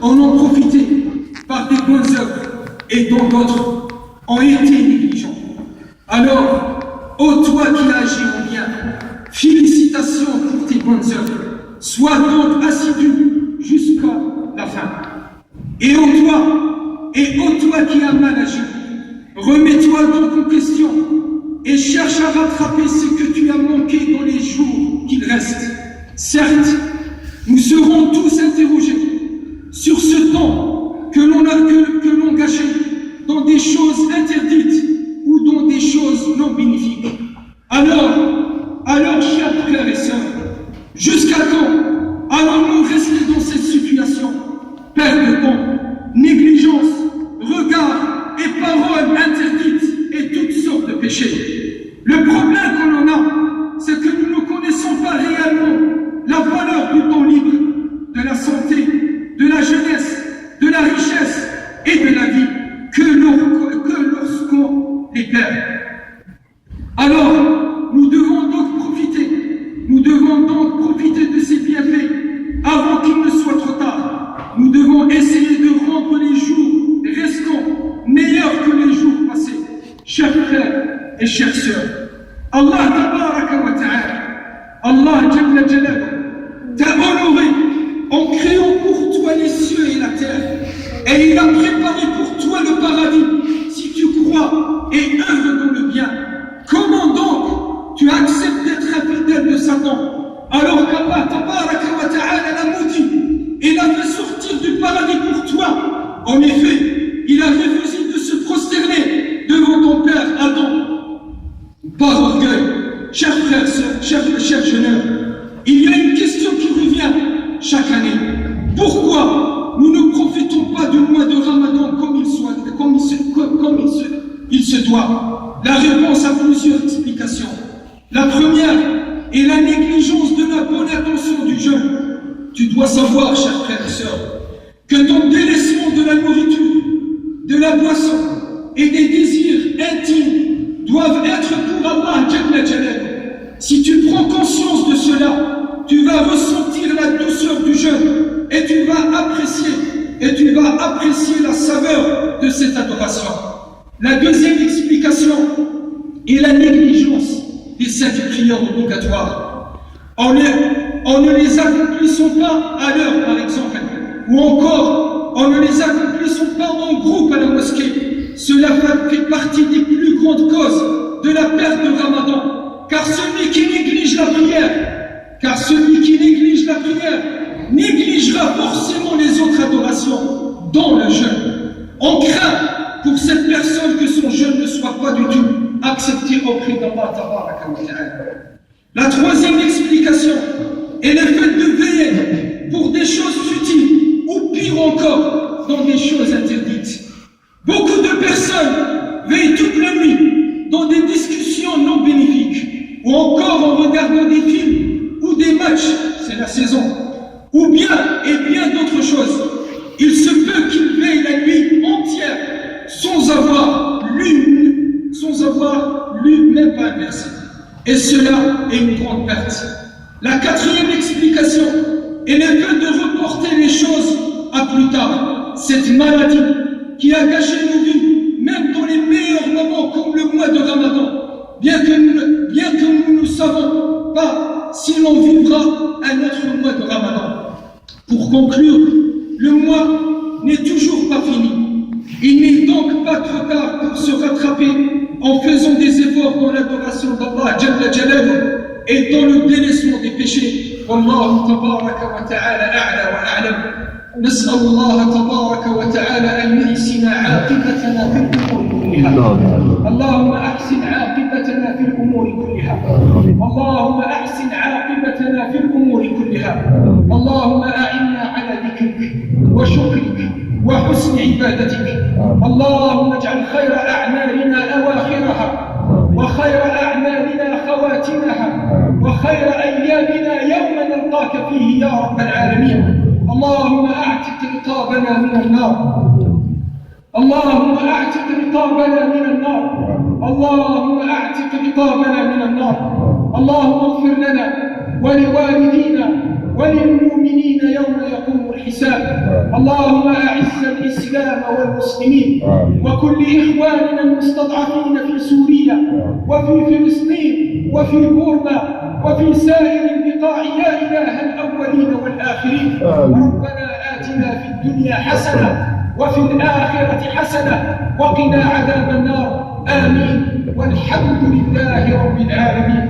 en ont profité par des bonnes œuvres et dont d'autres ont été négligents. Alors, ô toi qui agis en bien, félicitations pour tes bonnes œuvres. Sois donc assidu jusqu'à la fin. Et ô toi qui as mal agi, remets-toi donc en question et cherche à rattraper ce que tu as manqué dans les jours qu'il reste. Certes, nous serons tous interrogés sur ce temps que l'on gâchait dans des choses interdites ou dans des choses non bénéfiques. Alors, chers frères et sœurs, jusqu'à quand allons-nous rester dans cette situation? Perte de temps, négligence, regards et paroles interdites et toutes sortes de péchés. Le problème que l'on a, c'est que nous ne connaissons pas réellement la valeur du temps libre, de la santé, de la jeunesse, de la richesse et de la vie que lorsqu'on les perd. Alors, nous devons donc profiter de ces bienfaits avant qu'il ne soit trop tard. Nous devons essayer de rendre les jours restants meilleurs que les jours passés. Chers frères et chères sœurs, Allah tabaraka wa ta'ala, Allah jalla jalaluhu, t'a honoré en créant pour toi les cieux et la terre, et il a préparé pour toi le paradis si tu crois et œuvres dans le bien. Comment donc tu acceptes d'être infidèle de Satan alors qu'Allah tabaraka wa ta'ala l'a maudit et l'a fait sortir du paradis pour toi? En effet, il a refusé de se prosterner devant ton père Adam. Par orgueil, chers frères, chers jeunes, il y a une question qui revient chaque année. Pourquoi nous ne profitons pas du mois de Ramadan comme il se doit? La réponse a plusieurs explications. La première est la négligence de la bonne attention du jeûne. Tu dois savoir, chers frères et sœurs, que ton délaissement de la nourriture, de la boisson et des désirs intimes doivent être pour Allah Jalla Jalaluhu. Si tu prends conscience de cela, tu vas ressentir la douceur du jeûne et tu vas apprécier la saveur de cette adoration. La deuxième explication est la négligence des 5 prières obligatoires. En ne les accomplissant pas à l'heure, par exemple, ou encore en ne les accomplissant pas en groupe à la mosquée, cela fait partie des plus grandes causes de la perte de Ramadan. Car celui qui néglige la prière négligera forcément les autres adorations, dont le jeûne. On craint pour cette personne que son jeûne ne soit pas du tout accepté auprès d'Allah tabaraka wa ta'ala. La troisième explication est le fait de veiller pour des choses futiles ou pire encore dans des choses interdites. Beaucoup de personnes veillent toute la nuit dans des discussions non bénéfiques ou encore en regardant des films ou des matchs, c'est la saison, ou bien d'autres choses. Il se peut qu'ils veillent la nuit entière sans avoir lu même pas un verset. Et cela est une grande perte. La quatrième explication est le fait de reporter les choses à plus tard. Cette maladie qui a gâché nos vies, même dans les meilleurs moments comme le mois de Ramadan, bien que nous ne savons pas si l'on vivra un autre mois de Ramadan. Pour conclure, le mois n'est toujours pas fini. Il n'est donc pas trop tard pour se rattraper en faisant des efforts dans l'adoration d'Allah Jalla Jalaluhu et dans le délaissement des péchés. Wallahu tabaraka wa ta'ala a'la wa a'lam. نسأل الله تبارك وتعالى أن يحسن عاقبتنا في الأمور كلها. اللهم أحسن عاقبتنا في الأمور كلها. اللهم أحسن عاقبتنا في الأمور كلها. اللهم أعنا على ذكرك وشكرك وحسن عبادتك. اللهم اجعل خير أعمالنا أواخرها وخير أعمالنا خواتمها وخير أيامنا يوم نلقاك فيه يا رب العالمين. اللهم أعتق رقابنا من النار. اللهم أعتق رقابنا من النار. اللهم أعتق رقابنا من النار. اللهم اغفر لنا ولوالدينا وللمؤمنين يوم يقوم الحساب. اللهم أعز الإسلام والمسلمين وكل إخواننا المستضعفين في سوريا وفي فلسطين وفي بورما وفي سائر البقاع يا إله الأولين والآخرين. ربنا آتنا في الدنيا حسنة وفي الآخرة حسنة وقنا عذاب النار. آمين والحمد لله رب العالمين.